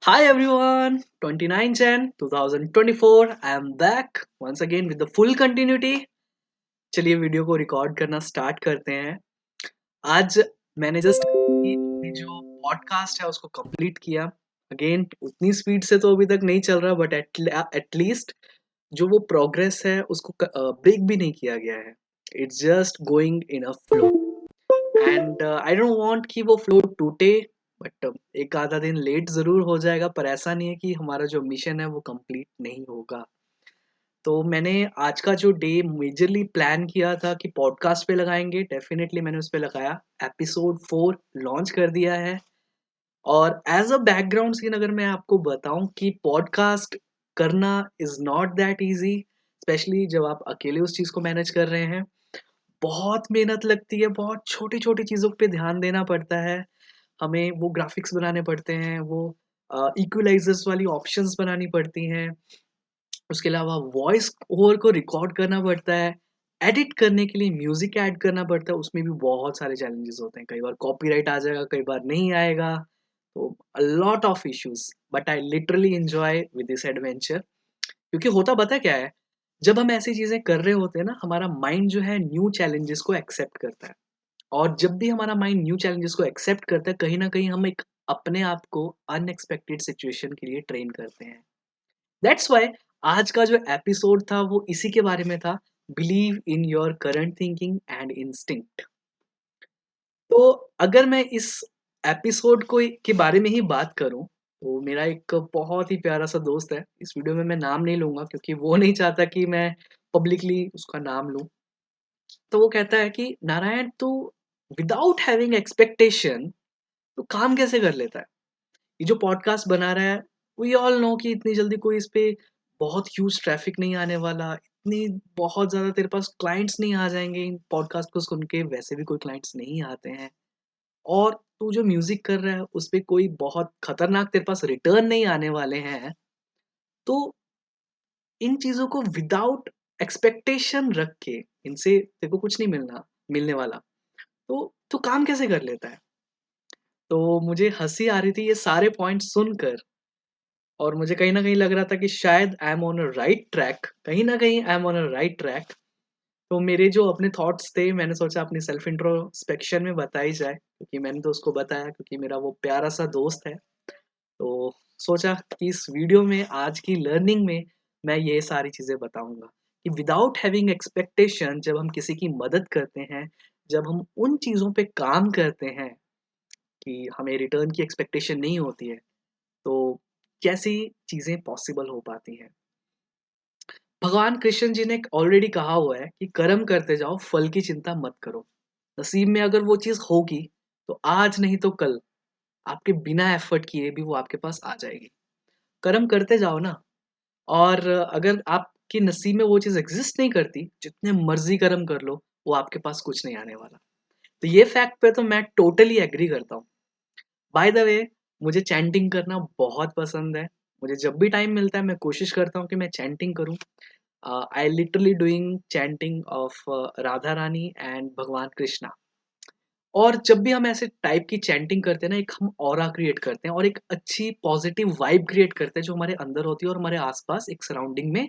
Hi everyone, 29 Jan 2024. I am back once again with the full continuity. चलिए video को record करना start करते हैं. आज मैंने जस्ट अपनी जो पॉडकास्ट है उसको कंप्लीट किया. अगेन उतनी स्पीड से तो अभी तक नहीं चल रहा बट एटलीस्ट जो वो प्रोग्रेस है उसको ब्रेक भी नहीं किया गया है. It's just going in a flow and I don't want कि वो फ्लो टूटे. बट एक आधा दिन लेट जरूर हो जाएगा पर ऐसा नहीं है कि हमारा जो मिशन है वो कंप्लीट नहीं होगा. तो मैंने आज का जो डे मेजरली प्लान किया था कि पॉडकास्ट पे लगाएंगे. डेफिनेटली मैंने उस पे लगाया. एपिसोड 4 लॉन्च कर दिया है. और एज अ बैकग्राउंड सीन अगर मैं आपको बताऊं कि पॉडकास्ट करना is not that easy. Specially जब आप अकेले उस चीज को मैनेज कर रहे हैं. बहुत मेहनत लगती है. बहुत छोटी छोटी चीज़ों पे ध्यान देना पड़ता है. हमें वो ग्राफिक्स बनाने पड़ते हैं. वो इक्वलाइजर्स वाली ऑप्शंस बनानी पड़ती हैं. उसके अलावा वॉइस ओवर को रिकॉर्ड करना पड़ता है. एडिट करने के लिए म्यूजिक ऐड करना पड़ता है. उसमें भी बहुत सारे चैलेंजेस होते हैं. कई बार कॉपीराइट आ जाएगा, कई बार नहीं आएगा. तो a lot of issues but I literally enjoy with this adventure. क्योंकि होता पता क्या है, जब हम ऐसी चीजें कर रहे होते हैं ना, हमारा माइंड जो है न्यू चैलेंजेस को एक्सेप्ट करता है. और जब भी हमारा माइंड न्यू चैलेंजेस को एक्सेप्ट करता है, कहीं ना कहीं हम एक अपने आप को अनएक्सपेक्टेड सिचुएशन के लिए ट्रेन करते हैं. दैट्स वाई आज का जो एपिसोड था वो इसी के बारे में था. Believe in your current thinking and instinct. तो अगर मैं इस एपिसोड को के बारे में ही बात करूं, तो मेरा एक बहुत ही प्यारा सा दोस्त है. इस वीडियो में मैं नाम नहीं लूंगा क्योंकि वो नहीं चाहता कि मैं पब्लिकली उसका नाम लूं. तो वो कहता है कि नारायण तू विदाउट हैविंग एक्सपेक्टेशन तो काम कैसे कर लेता है. ये जो पॉडकास्ट बना रहा है, वी ऑल नो कि इतनी जल्दी कोई इस पे बहुत ह्यूज ट्रैफिक नहीं आने वाला. इतनी बहुत ज्यादा तेरे पास क्लाइंट्स नहीं आ जाएंगे इन पॉडकास्ट को सुन के. वैसे भी कोई क्लाइंट्स नहीं आते हैं. और तू जो म्यूजिक कर रहा है उस पे कोई बहुत खतरनाक तेरे पास रिटर्न नहीं आने वाले हैं. तो इन चीजों को विदाउट एक्सपेक्टेशन रख के, इनसे तेरे को कुछ नहीं मिलने वाला. तो तू काम कैसे कर लेता है. तो मुझे हंसी आ रही थी ये सारे पॉइंट सुनकर. और मुझे कहीं ना कहीं लग रहा था कि शायद I am on a right track. कहीं ना कहीं I am on a right track. तो मेरे जो अपने थॉट्स थे मैंने सोचा अपनी सेल्फ इंट्रोस्पेक्शन में बताई जाए, क्योंकि मैंने तो उसको बताया क्योंकि मेरा वो प्यारा सा दोस्त है. तो सोचा कि इस वीडियो में आज की लर्निंग में मैं ये सारी चीज़ें बताऊंगा कि विदाउट हैविंग एक्सपेक्टेशन जब हम किसी की मदद करते हैं, जब हम उन चीज़ों पे काम करते हैं कि हमें रिटर्न की एक्सपेक्टेशन नहीं होती है, तो कैसी चीज़ें पॉसिबल हो पाती हैं. भगवान कृष्ण जी ने ऑलरेडी कहा हुआ है कि कर्म करते जाओ, फल की चिंता मत करो. नसीब में अगर वो चीज़ होगी तो आज नहीं तो कल आपके बिना एफर्ट किए भी वो आपके पास आ जाएगी. कर्म करते जाओ ना. और अगर आपके नसीब में वो चीज़ एग्जिस्ट नहीं करती, जितने मर्जी कर्म कर लो, वो आपके पास कुछ नहीं आने वाला. तो ये फैक्ट पे तो मैं टोटली एग्री करता हूँ. बाय द वे, मुझे चैंटिंग करना बहुत पसंद है. मुझे जब भी टाइम मिलता है मैं कोशिश करता हूँ कि मैं चैंटिंग करूँ. I literally doing chanting of Radha Rani and भगवान कृष्णा. और जब भी हम ऐसे टाइप की चैंटिंग करते हैं ना, एक हम ऑरा क्रिएट करते हैं और एक अच्छी पॉजिटिव वाइब क्रिएट करते हैं जो हमारे अंदर होती है और हमारे आसपास एक सराउंडिंग में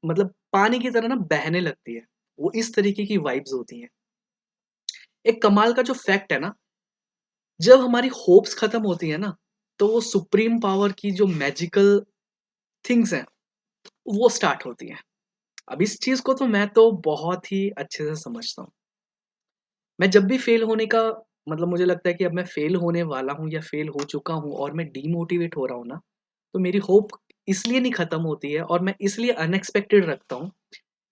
मतलब पानी की तरह ना बहने लगती है. वो इस तरीके की वाइब्स होती हैं. एक कमाल का जो फैक्ट है ना, जब हमारी होप्स खत्म होती है ना, तो वो सुप्रीम पावर की जो मैजिकल थिंग्स हैं वो स्टार्ट होती हैं. अब इस चीज को तो मैं तो बहुत ही अच्छे से समझता हूँ. मैं जब भी फेल होने का मतलब मुझे लगता है कि अब मैं फेल होने वाला हूँ या फेल हो चुका हूँ और मैं डीमोटिवेट हो रहा हूँ ना, तो मेरी होप इसलिए नहीं खत्म होती है और मैं इसलिए अनएक्सपेक्टेड रखता हूँ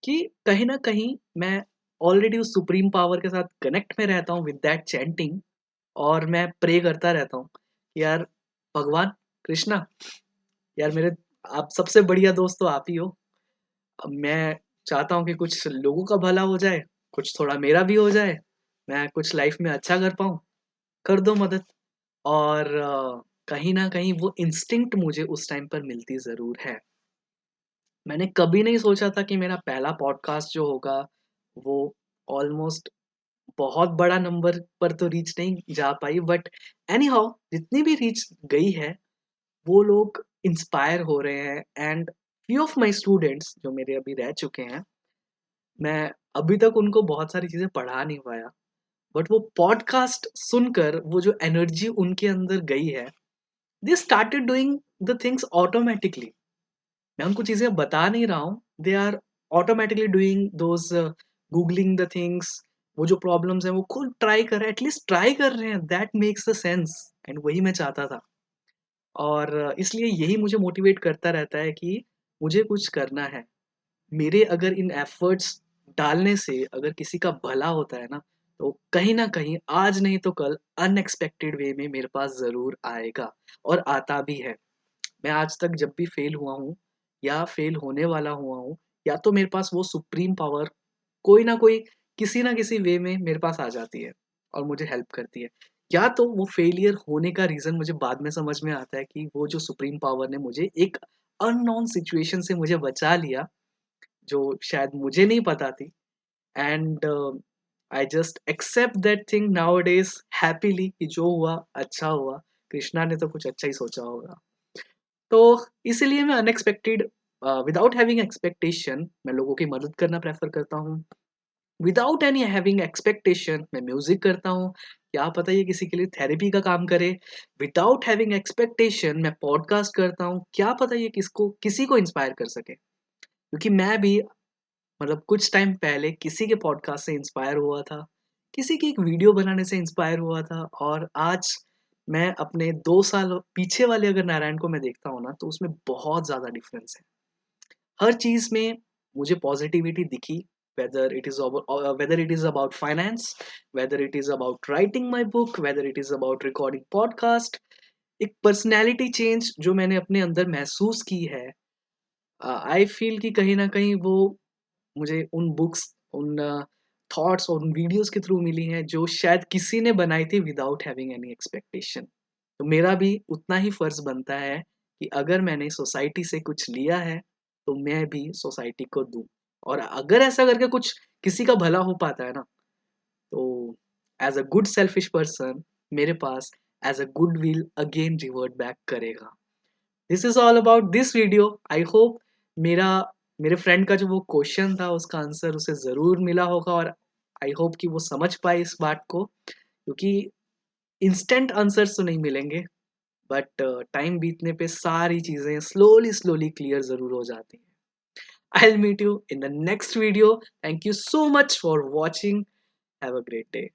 कि कहीं ना कहीं मैं ऑलरेडी उस सुप्रीम पावर के साथ कनेक्ट में रहता हूँ विद दैट चैंटिंग. और मैं प्रे करता रहता हूँ कि यार भगवान कृष्णा, यार मेरे आप सबसे बढ़िया दोस्त तो आप ही हो. अब मैं चाहता हूँ कि कुछ लोगों का भला हो जाए, कुछ थोड़ा मेरा भी हो जाए, मैं कुछ लाइफ में अच्छा कर पाऊँ. कर दो मदद. और कहीं ना कहीं वो इंस्टिंक्ट मुझे उस टाइम पर मिलती ज़रूर है. मैंने कभी नहीं सोचा था कि मेरा पहला पॉडकास्ट जो होगा वो ऑलमोस्ट बहुत बड़ा नंबर पर तो रीच नहीं जा पाई. बट एनी हाउ जितनी भी रीच गई है वो लोग इंस्पायर हो रहे हैं। And few of my students जो मेरे अभी रह चुके हैं, मैं अभी तक उनको बहुत सारी चीज़ें पढ़ा नहीं पाया, बट वो पॉडकास्ट सुनकर वो जो एनर्जी उनके अंदर गई है, they started doing the things automatically. मैं उनको चीज़ें बता नहीं रहा हूँ, they are automatically doing those, googling the things. वो जो प्रॉब्लम्स हैं वो खुद ट्राई कर रहे हैं, एटलीस्ट ट्राई कर रहे हैं, that makes the sense. And वही मैं चाहता था। और इसलिए यही मुझे मोटिवेट करता रहता है कि मुझे कुछ करना है। मेरे अगर इन एफर्ट्स डालने से अगर किसी का भला होता है ना, तो कहीं ना कहीं आज नहीं तो कल अनएक्सपेक्टेड वे में मेरे पास ज़रूर आएगा, और आता भी है। मैं आज तक जब भी फेल हुआ हूँ या फेल होने वाला हुआ हूँ, या तो मेरे पास वो सुप्रीम पावर कोई ना कोई किसी ना किसी वे में मेरे पास आ जाती है और मुझे हेल्प करती है। या तो वो फेलियर होने का रीज़न मुझे बाद में समझ में आता है कि वो जो सुप्रीम पावर ने मुझे एक अननोन सिचुएशन से मुझे बचा लिया, जो शायद मुझे नहीं पता थी। And I just accept that thing nowadays happily कि जो हुआ अच्छा हुआ। कृष्णा ने तो कुछ अच्छा ही सोचा होगा। तो इसीलिए मैं अनएक्सपेक्टेड, विदाउट हैविंग एक्सपेक्टेशन मैं लोगों की मदद करना प्रेफर करता हूँ। विदाउट एनी हैविंग एक्सपेक्टेशन मैं म्यूजिक करता हूँ, क्या पता ये किसी के लिए थेरेपी का काम करे। विदाउट हैविंग एक्सपेक्टेशन मैं पॉडकास्ट करता हूँ, क्या पता ये किसको किसी को इंस्पायर कर सके। क्योंकि मैं भी मतलब कुछ टाइम पहले किसी के पॉडकास्ट से इंस्पायर हुआ था, किसी की एक वीडियो बनाने से इंस्पायर हुआ था, और आज मैं अपने 2 साल पीछे वाले अगर नारायण को मैं देखता हूँ ना, तो उसमें बहुत ज़्यादा डिफरेंस है। हर चीज़ में मुझे पॉजिटिविटी दिखी। whether it is about finance, whether it is about writing my book, whether it is about recording podcast, एक पर्सनैलिटी चेंज जो मैंने अपने अंदर महसूस की है, आई फील कि कहीं ना कहीं वो मुझे उन बुक्स, उन थॉट्स और उन वीडियोस के थ्रू मिली हैं जो शायद किसी ने बनाई थी विदाउट हैविंग एनी एक्सपेक्टेशन। तो मेरा भी उतना ही फर्ज बनता है कि अगर मैंने सोसाइटी से कुछ लिया है, तो मैं भी सोसाइटी को दूं। और अगर ऐसा करके कुछ किसी का भला हो पाता है ना, तो as a good selfish person मेरे पास as a good will again revert back करेगा। This is all about this video. I hope मेरा मेरे फ्रेंड का जो वो क्वेश्चन था उसका आंसर उसे ज़रूर मिला होगा, और आई होप कि वो समझ पाए इस बात को। क्योंकि इंस्टेंट आंसर्स तो नहीं मिलेंगे, बट टाइम बीतने पे सारी चीज़ें स्लोली स्लोली क्लियर ज़रूर हो जाती हैं। I'll meet you in the next video. Thank you so much for watching. Have a great day.